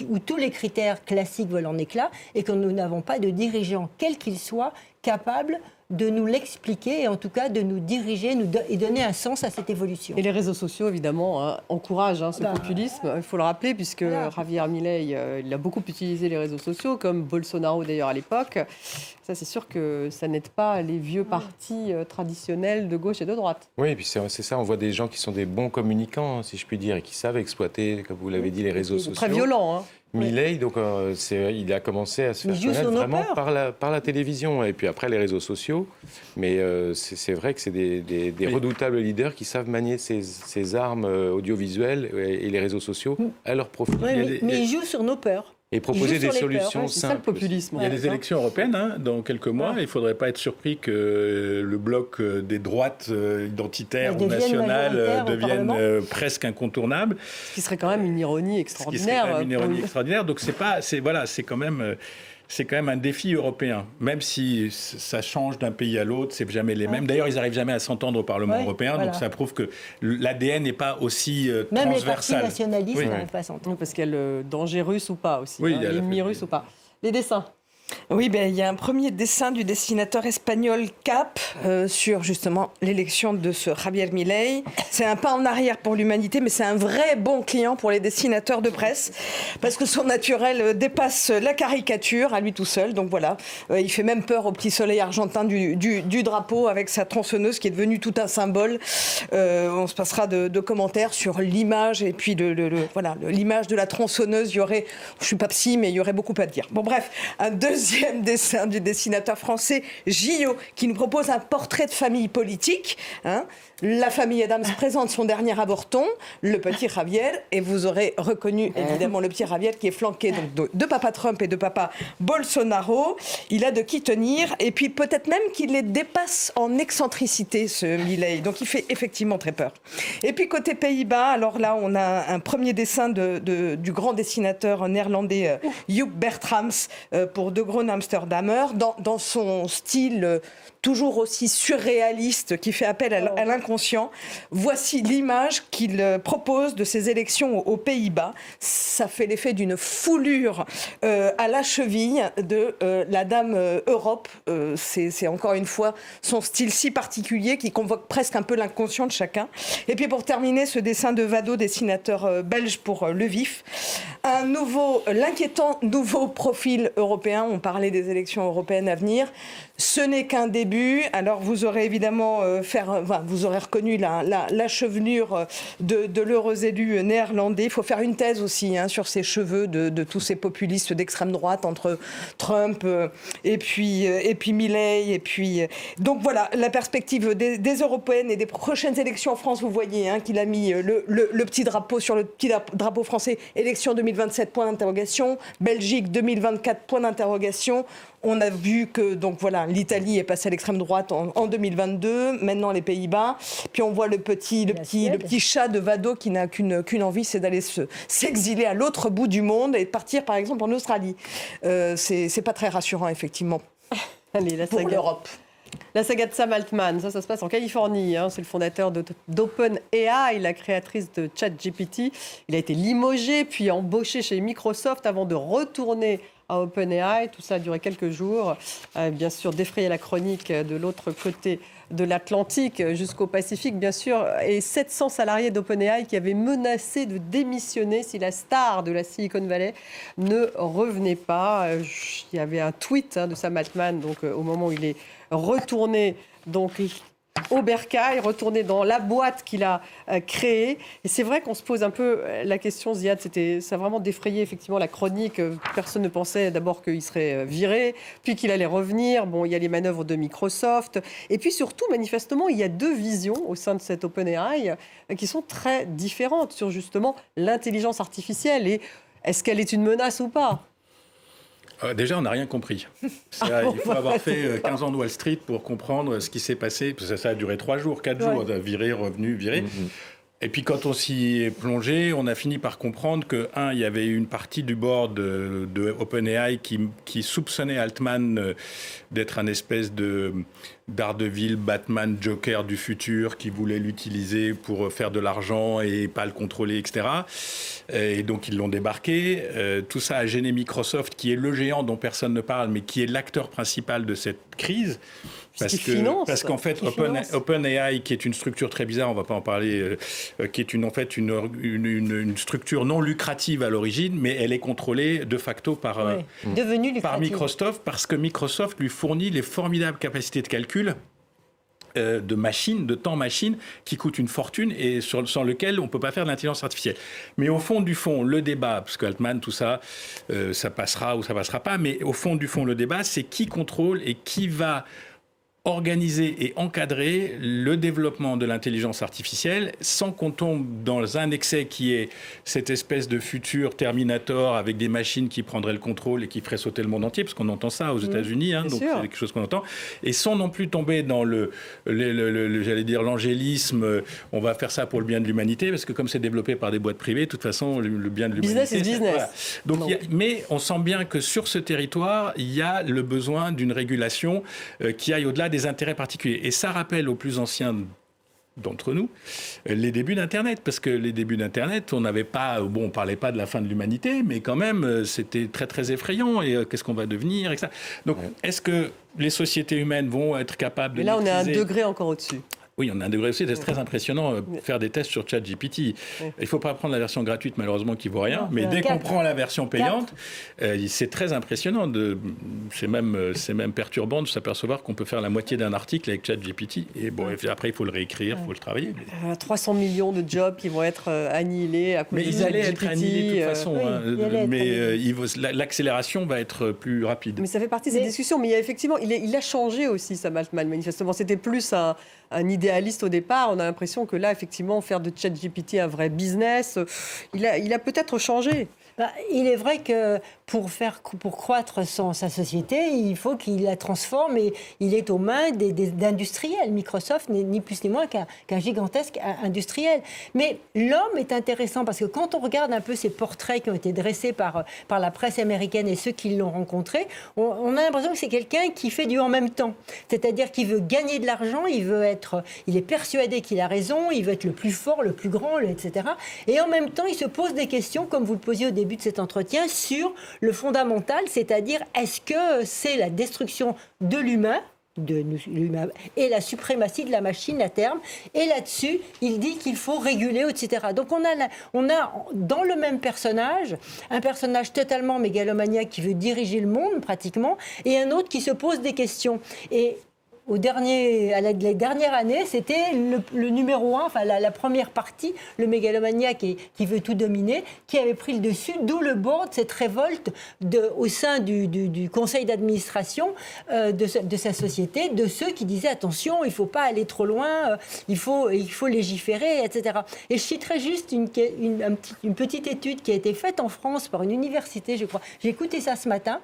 où tous les critères classiques volent en éclats et que nous n'avons pas de dirigeants, quels qu'ils soient, capables de nous l'expliquer et en tout cas de nous diriger et donner un sens à cette évolution. Et les réseaux sociaux, évidemment, encouragent ce populisme, il faut le rappeler, puisque Javier Milei, il a beaucoup utilisé les réseaux sociaux, comme Bolsonaro d'ailleurs à l'époque. Ça, c'est sûr que ça n'aide pas les vieux partis traditionnels de gauche et de droite. Oui, et puis c'est ça, on voit des gens qui sont des bons communicants, si je puis dire, et qui savent exploiter, comme vous l'avez dit, les réseaux sociaux. Très violent, Milei, donc, il a commencé à se faire connaître vraiment par la télévision et puis après les réseaux sociaux. Mais c'est vrai que c'est des redoutables leaders qui savent manier ces armes audiovisuelles et les réseaux sociaux à leur profit. Oui, mais ils jouent sur nos peurs. Et proposer des solutions simples. C'est ça le populisme. Il y a des élections européennes dans quelques mois. Il ne faudrait pas être surpris que le bloc des droites identitaires ou nationales devienne presque incontournable. Ce qui serait quand même une ironie extraordinaire. Donc c'est quand même... c'est quand même un défi européen. Même si ça change d'un pays à l'autre, c'est jamais les mêmes. D'ailleurs, ils n'arrivent jamais à s'entendre au Parlement européen, donc ça prouve que l'ADN n'est pas aussi transversal. Même les partis nationalistes n'arrivent pas à s'entendre. Parce qu'il y a le danger russe ou pas aussi, l'ennemi russe ou pas. Les dessins. Oui, il y a un premier dessin du dessinateur espagnol Cap sur justement l'élection de ce Javier Milei. C'est un pas en arrière pour l'humanité, mais c'est un vrai bon client pour les dessinateurs de presse, parce que son naturel dépasse la caricature à lui tout seul. Donc voilà, il fait même peur au petit soleil argentin du drapeau avec sa tronçonneuse qui est devenue tout un symbole. On se passera de commentaires sur l'image et puis l'image de la tronçonneuse. Je suis pas psy, mais il y aurait beaucoup à dire. Bon bref, un deuxième dessin du dessinateur français Gillot qui nous propose un portrait de famille politique. La famille Adams présente son dernier avorton, le petit Javier, et vous aurez reconnu évidemment le petit Javier qui est flanqué donc de papa Trump et de papa Bolsonaro. Il a de qui tenir, et puis peut-être même qu'il les dépasse en excentricité, ce Milei. Donc il fait effectivement très peur. Et puis côté Pays-Bas, alors là on a un premier dessin du grand dessinateur néerlandais Joep Bertrams pour De Groene Amsterdammer, dans son style toujours aussi surréaliste qui fait appel à l'inconscient. Voici l'image qu'il propose de ces élections aux Pays-Bas. Ça fait l'effet d'une foulure à la cheville de la Dame Europe. C'est encore une fois son style si particulier qui convoque presque un peu l'inconscient de chacun. Et puis pour terminer, ce dessin de Vado, dessinateur belge pour Le Vif. L'inquiétant nouveau profil européen. On parlait des élections européennes à venir. Ce n'est qu'un début. Alors vous aurez évidemment vous aurez reconnu la chevelure de l'heureux élu néerlandais. Il faut faire une thèse aussi sur ces cheveux de tous ces populistes d'extrême droite entre Trump et puis Milei. Et puis donc voilà la perspective des européennes et des prochaines élections en France. Vous voyez qu'il a mis le petit drapeau sur le petit drapeau français. Élection 2027 point d'interrogation. Belgique 2024 point d'interrogation. On a vu que l'Italie est passée à l'extrême droite en 2022, maintenant les Pays-Bas. Puis on voit le petit chat de Vado qui n'a qu'une envie, c'est d'aller s'exiler à l'autre bout du monde et de partir par exemple en Australie. C'est pas très rassurant effectivement. Allez, pour l'Europe. La saga de Sam Altman, ça se passe en Californie. C'est le fondateur d'OpenAI, la créatrice de ChatGPT. Il a été limogé puis embauché chez Microsoft avant de retourner à OpenAI. Tout ça a duré quelques jours. Bien sûr, défrayer la chronique de l'autre côté de l'Atlantique jusqu'au Pacifique, bien sûr. Et 700 salariés d'OpenAI qui avaient menacé de démissionner si la star de la Silicon Valley ne revenait pas. Il y avait un tweet de Sam Altman, donc, au moment où il est retourné au bercail, retourné dans la boîte qu'il a créée. Et c'est vrai qu'on se pose un peu la question, Ziad, ça a vraiment défrayé effectivement la chronique. Personne ne pensait d'abord qu'il serait viré, puis qu'il allait revenir. Bon, il y a les manœuvres de Microsoft. Et puis surtout, manifestement, il y a deux visions au sein de cette OpenAI qui sont très différentes sur justement l'intelligence artificielle. Et est-ce qu'elle est une menace ou pas ? Déjà, on n'a rien compris. Il faut avoir fait 15 ans de Wall Street pour comprendre ce qui s'est passé. Ça a duré 3 jours, 4 jours, viré, revenu, viré. Et puis quand on s'y est plongé, on a fini par comprendre que, il y avait une partie du board de OpenAI qui soupçonnait Altman d'être un espèce de Daredevil, Batman, Joker du futur, qui voulait l'utiliser pour faire de l'argent et pas le contrôler, etc. Et donc ils l'ont débarqué. Tout ça a gêné Microsoft, qui est le géant dont personne ne parle, mais qui est l'acteur principal de cette crise. Parce qu'en fait, OpenAI, qui est une structure très bizarre, on ne va pas en parler, qui est une structure non lucrative à l'origine, mais elle est contrôlée de facto par Microsoft, parce que Microsoft lui fournit les formidables capacités de calcul de machines, de temps machine, qui coûtent une fortune et sans lequel on ne peut pas faire de l'intelligence artificielle. Mais au fond du fond, le débat, parce que Altman, tout ça, ça passera ou ça passera pas, mais au fond du fond, le débat, c'est qui contrôle et qui va organiser et encadrer le développement de l'intelligence artificielle sans qu'on tombe dans un excès qui est cette espèce de futur Terminator avec des machines qui prendraient le contrôle et qui feraient sauter le monde entier, parce qu'on entend ça aux États-Unis, donc c'est quelque chose qu'on entend, et sans non plus tomber dans j'allais dire l'angélisme, on va faire ça pour le bien de l'humanité, parce que comme c'est développé par des boîtes privées, de toute façon, le bien de l'humanité... Business is business. Voilà. Donc, mais on sent bien que sur ce territoire, il y a le besoin d'une régulation qui aille au-delà des intérêts particuliers. Et ça rappelle aux plus anciens d'entre nous les débuts d'Internet, parce que les débuts d'Internet, on parlait pas de la fin de l'humanité, mais quand même, c'était très très effrayant. Et qu'est-ce qu'on va devenir, etc. Donc, est-ce que les sociétés humaines vont être capables de... Mais là, on est à un degré encore au-dessus. Oui, on a un degré aussi, c'est très impressionnant faire des tests sur ChatGPT. Il ne faut pas prendre la version gratuite, malheureusement, qui ne vaut rien. Mais dès qu'on prend la version payante, c'est très impressionnant. C'est même perturbant de s'apercevoir qu'on peut faire la moitié d'un article avec ChatGPT. Et bon, après, il faut le réécrire, il faut le travailler. 300 millions de jobs qui vont être annihilés à cause de ChatGPT. Mais ils allaient être annihilés de toute façon. Mais l'accélération va être plus rapide. Mais ça fait partie de ces discussions. Mais effectivement, il a changé aussi, Sam Altman, manifestement. C'était plus un idéaliste au départ. On a l'impression que là, effectivement, faire de ChatGPT un vrai business, il a peut-être changé. Il est vrai que pour croître sa société, il faut qu'il la transforme et il est aux mains d'industriels. Microsoft n'est ni plus ni moins qu'un gigantesque industriel. Mais l'homme est intéressant parce que quand on regarde un peu ces portraits qui ont été dressés par la presse américaine et ceux qui l'ont rencontré, on a l'impression que c'est quelqu'un qui fait du en même temps. C'est-à-dire qu'il veut gagner de l'argent, il est persuadé qu'il a raison, il veut être le plus fort, le plus grand, etc. Et en même temps, il se pose des questions, comme vous le posiez au début de cet entretien, sur le fondamental, c'est-à-dire est-ce que c'est la destruction de l'humain et la suprématie de la machine à terme. Et là-dessus, il dit qu'il faut réguler, etc. Donc on a dans le même personnage, un personnage totalement mégalomaniaque qui veut diriger le monde pratiquement, et un autre qui se pose des questions. Et les dernières années, c'était le numéro 1, enfin la première partie, le mégalomaniaque qui veut tout dominer, qui avait pris le dessus, d'où le board, cette révolte au sein du conseil d'administration de sa société, de ceux qui disaient attention, il ne faut pas aller trop loin, il faut légiférer, etc. Et je citerai juste une petite étude qui a été faite en France par une université, je crois. J'ai écouté ça ce matin,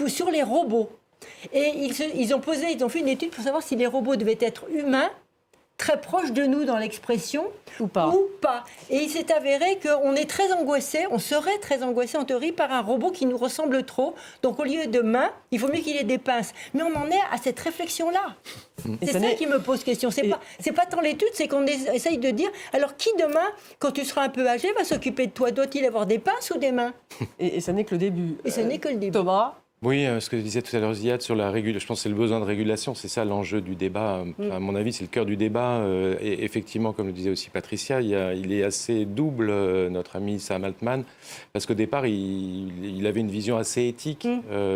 sur les robots. Et ils ont fait une étude pour savoir si les robots devaient être humains, très proches de nous dans l'expression, ou pas. Et il s'est avéré qu'on est très angoissé, on serait très angoissé en théorie par un robot qui nous ressemble trop. Donc au lieu de mains, il faut mieux qu'il ait des pinces. Mais on en est à cette réflexion-là. C'est ça qui me pose question. C'est pas tant l'étude, c'est qu'on essaye de dire, alors qui demain, quand tu seras un peu âgé, va s'occuper de toi? Doit-il avoir des pinces ou des mains? Et ça n'est que le début. Et ce n'est que le début. Thomas? Oui, ce que disait tout à l'heure Ziad sur la régulation, je pense que c'est le besoin de régulation, c'est ça l'enjeu du débat. À mon avis, c'est le cœur du débat. Et effectivement, comme le disait aussi Patricia, il est assez double, notre ami Sam Altman, parce qu'au départ, il avait une vision assez éthique,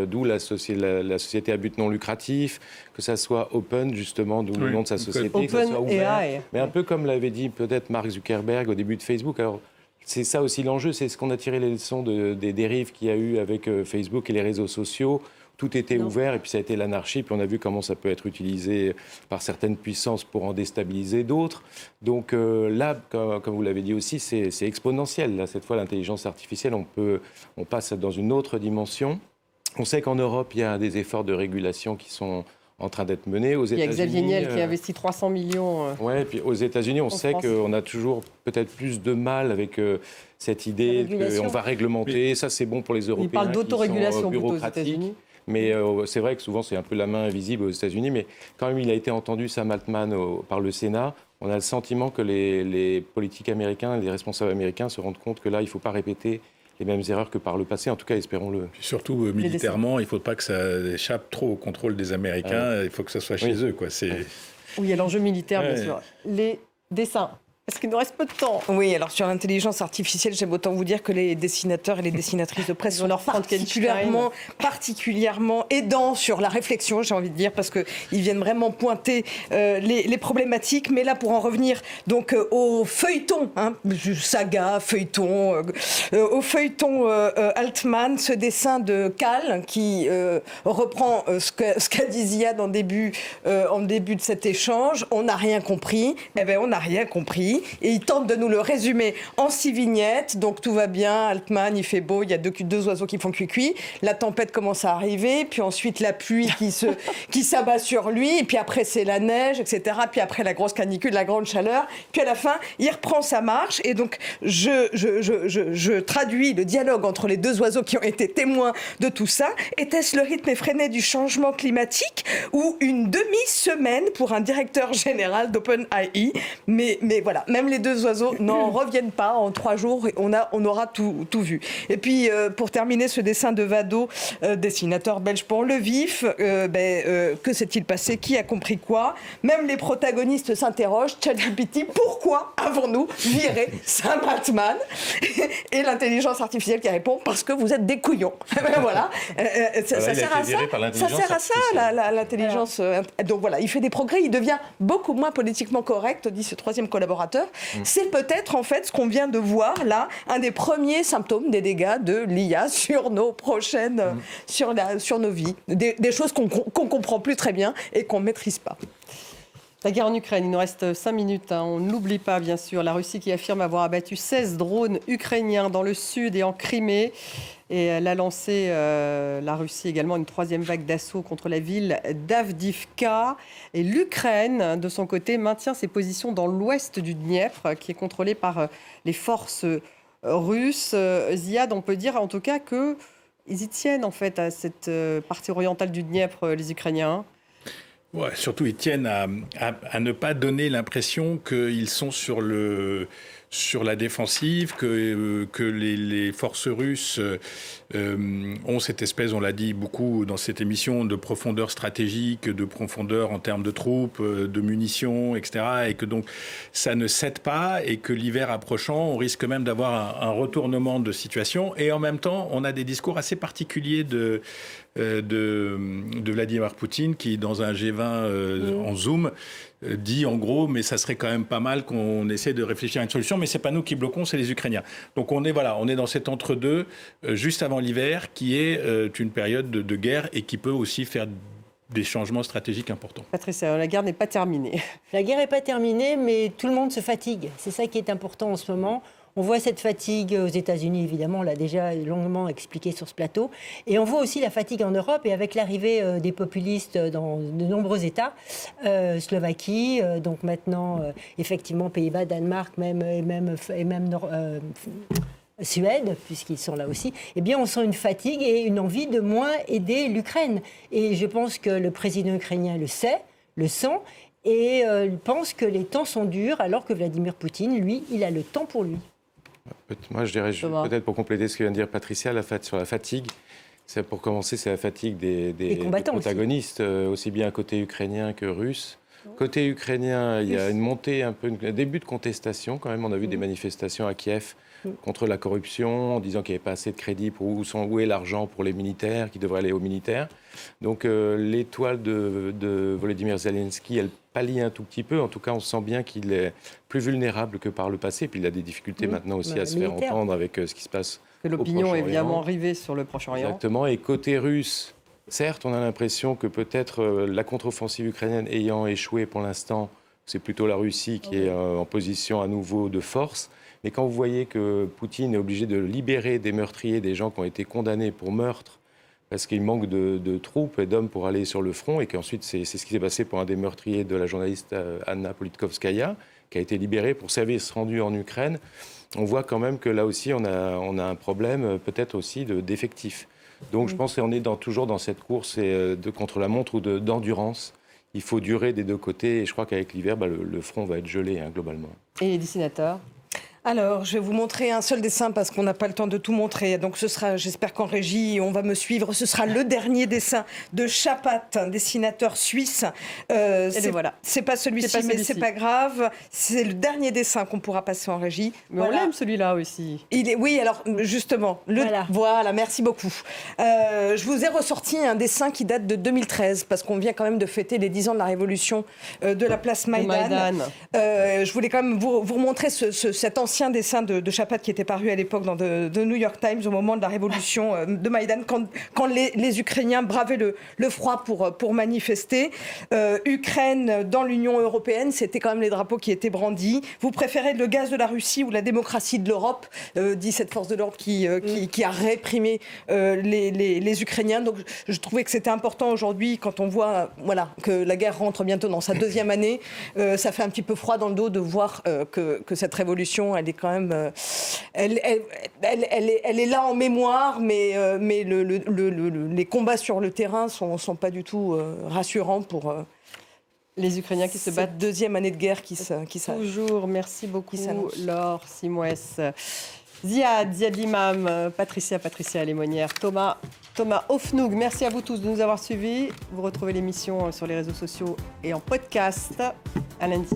d'où la société à but non lucratif, que ça soit open, justement, d'où le nom de sa société, que ça soit ouvert. Mais un peu comme l'avait dit peut-être Mark Zuckerberg au début de Facebook. Alors, c'est ça aussi l'enjeu, c'est ce qu'on a tiré les leçons des dérives qu'il y a eu avec Facebook et les réseaux sociaux. Tout était ouvert et puis ça a été l'anarchie. Puis on a vu comment ça peut être utilisé par certaines puissances pour en déstabiliser d'autres. Donc là, comme vous l'avez dit aussi, c'est exponentiel. Là, cette fois, l'intelligence artificielle, on passe dans une autre dimension. On sait qu'en Europe, il y a des efforts de régulation qui sont en train d'être menés. Aux États-Unis, il y a Xavier Niel qui investit 300 millions. Oui, et puis aux États-Unis, on sait qu'on a toujours peut-être plus de mal avec cette idée qu'on va réglementer. Oui. Ça, c'est bon pour les Européens. Il parle d'autorégulation plutôt aux États-Unis. Mais c'est vrai que souvent, c'est un peu la main invisible aux États-Unis. Mais quand même, il a été entendu, Sam Altman, par le Sénat. On a le sentiment que les politiques américains, les responsables américains se rendent compte que là, il ne faut pas répéter les mêmes erreurs que par le passé, en tout cas, espérons-le. Puis surtout, militairement, il ne faut pas que ça échappe trop au contrôle des Américains, il faut que ça soit chez eux, quoi. Oui, il y a l'enjeu militaire, bien sûr. Les dessins. Parce qu'il nous reste peu de temps. Oui, alors sur l'intelligence artificielle, j'aime autant vous dire que les dessinateurs et les dessinatrices de presse sont particulièrement aidants sur la réflexion, j'ai envie de dire, parce qu'ils viennent vraiment pointer les problématiques. Mais là, pour en revenir donc au feuilleton, saga, feuilleton, au feuilleton Altman, ce dessin de Cal qui reprend ce qu'a dit Ziad en début de cet échange. On n'a rien compris. Eh bien, on n'a rien compris. Et il tente de nous le résumer en 6 vignettes. Donc tout va bien, Altman, il fait beau, il y a deux oiseaux qui font cuicui. La tempête commence à arriver, puis ensuite la pluie qui s'abat sur lui, et puis après c'est la neige, etc. Puis après la grosse canicule, la grande chaleur. Puis à la fin, il reprend sa marche. Et donc je traduis le dialogue entre les 2 oiseaux qui ont été témoins de tout ça. Était-ce le rythme effréné du changement climatique ou une demi-semaine pour un directeur général d'OpenAI? Mais voilà. Même les 2 oiseaux n'en reviennent pas en 3 jours. Et on aura tout vu. Et puis, pour terminer, ce dessin de Vado, dessinateur belge pour Le Vif, que s'est-il passé? Qui a compris quoi? Même les protagonistes s'interrogent. ChatGPT, pourquoi avons-nous viré Sam Altman? Et l'intelligence artificielle qui répond, parce que vous êtes des couillons. Voilà. Ça sert à ça. Ça sert à ça, l'intelligence. Donc voilà, il fait des progrès. Il devient beaucoup moins politiquement correct, dit ce 3e collaborateur. C'est peut-être en fait ce qu'on vient de voir là, un des premiers symptômes des dégâts de l'IA sur nos prochaines, sur nos vies. Des choses qu'on comprend plus très bien et qu'on ne maîtrise pas. La guerre en Ukraine, il nous reste 5 minutes. On ne l'oublie pas, bien sûr. La Russie qui affirme avoir abattu 16 drones ukrainiens dans le sud et en Crimée. Et elle a lancé, la Russie également, une 3e vague d'assaut contre la ville d'Avdivka. Et l'Ukraine, de son côté, maintient ses positions dans l'ouest du Dniepr, qui est contrôlé par les forces russes. Ziad, on peut dire en tout cas qu'ils y tiennent en fait à cette partie orientale du Dniepr, les Ukrainiens. Ouais, surtout, ils tiennent à ne pas donner l'impression qu'ils sont sur la défensive, que les forces russes ont cette espèce, on l'a dit beaucoup dans cette émission, de profondeur stratégique, de profondeur en termes de troupes, de munitions, etc. Et que donc ça ne cède pas et que l'hiver approchant, on risque même d'avoir un retournement de situation. Et en même temps, on a des discours assez particuliers de Vladimir Poutine qui, dans un G20 en Zoom, dit en gros, mais ça serait quand même pas mal qu'on essaie de réfléchir à une solution, mais c'est pas nous qui bloquons, c'est les Ukrainiens. Donc on est dans cet entre-deux, juste avant l'hiver, qui est une période de guerre et qui peut aussi faire des changements stratégiques importants. Patricia, la guerre n'est pas terminée. La guerre n'est pas terminée, mais tout le monde se fatigue. C'est ça qui est important en ce moment. On voit cette fatigue aux États-Unis, évidemment, on l'a déjà longuement expliqué sur ce plateau. Et on voit aussi la fatigue en Europe, et avec l'arrivée des populistes dans de nombreux États, Slovaquie, donc maintenant, effectivement, Pays-Bas, Danemark, et même Suède, puisqu'ils sont là aussi, eh bien, on sent une fatigue et une envie de moins aider l'Ukraine. Et je pense que le président ukrainien le sait, le sent, et pense que les temps sont durs, alors que Vladimir Poutine, lui, il a le temps pour lui. Moi, je dirais, peut-être pour compléter ce que vient de dire Patricia, sur la fatigue, pour commencer, c'est la fatigue des protagonistes, aussi bien côté ukrainien que russe. Côté ukrainien, il y a une montée, un début de contestation quand même. On a vu des manifestations à Kiev contre la corruption, en disant qu'il n'y avait pas assez de crédit pour où est l'argent pour les militaires, qui devrait aller aux militaires. Donc l'étoile de Volodymyr Zelensky, elle pallie un tout petit peu. En tout cas, on sent bien qu'il est plus vulnérable que par le passé. Puis il a des difficultés maintenant aussi à se faire entendre avec ce qui se passe au Proche-Orient. L'opinion est évidemment rivée sur le Proche-Orient. Exactement. Et côté russe, certes, on a l'impression que peut-être la contre-offensive ukrainienne ayant échoué pour l'instant, c'est plutôt la Russie qui est en position à nouveau de force. Mais quand vous voyez que Poutine est obligé de libérer des meurtriers, des gens qui ont été condamnés pour meurtre, parce qu'il manque de troupes et d'hommes pour aller sur le front, et qu'ensuite, c'est ce qui s'est passé pour un des meurtriers de la journaliste Anna Politkovskaya, qui a été libéré pour service rendu en Ukraine, on voit quand même que là aussi, on a un problème peut-être aussi d'effectifs. Donc je pense qu'on est toujours dans cette course contre la montre ou d'endurance. Il faut durer des deux côtés, et je crois qu'avec l'hiver, le front va être gelé globalement. Et les dessinateurs ? Alors, je vais vous montrer un seul dessin parce qu'on n'a pas le temps de tout montrer. Donc, ce sera, j'espère qu'en régie, on va me suivre. Ce sera le dernier dessin de Chapat, un dessinateur suisse. Voilà. C'est pas celui-ci, mais c'est pas grave. C'est le dernier dessin qu'on pourra passer en régie. Mais on l'aime celui-là aussi. Oui, alors justement. Voilà, merci beaucoup. Je vous ai ressorti un dessin qui date de 2013 parce qu'on vient quand même de fêter les 10 ans de la révolution de la place Maïdan. Je voulais quand même vous remontrer cet ancien dessin de Chapat qui était paru à l'époque dans The New York Times au moment de la révolution de Maïdan, quand les Ukrainiens bravaient le froid pour manifester. Ukraine dans l'Union européenne, c'était quand même les drapeaux qui étaient brandis. Vous préférez le gaz de la Russie ou la démocratie de l'Europe, dit cette force de l'Europe qui a réprimé les Ukrainiens. Donc je trouvais que c'était important aujourd'hui, quand on voit que la guerre rentre bientôt dans sa 2e année, ça fait un petit peu froid dans le dos de voir que cette révolution, elle est quand même, elle est là en mémoire, mais les combats sur le terrain sont pas du tout rassurants pour les Ukrainiens qui se battent. 2e année de guerre qui toujours. Merci beaucoup, Laure Simouès, Ziad Limam, Patricia Lémonière, Thomas Hoffnugg. Merci à vous tous de nous avoir suivis. Vous retrouvez l'émission sur les réseaux sociaux et en podcast. À lundi.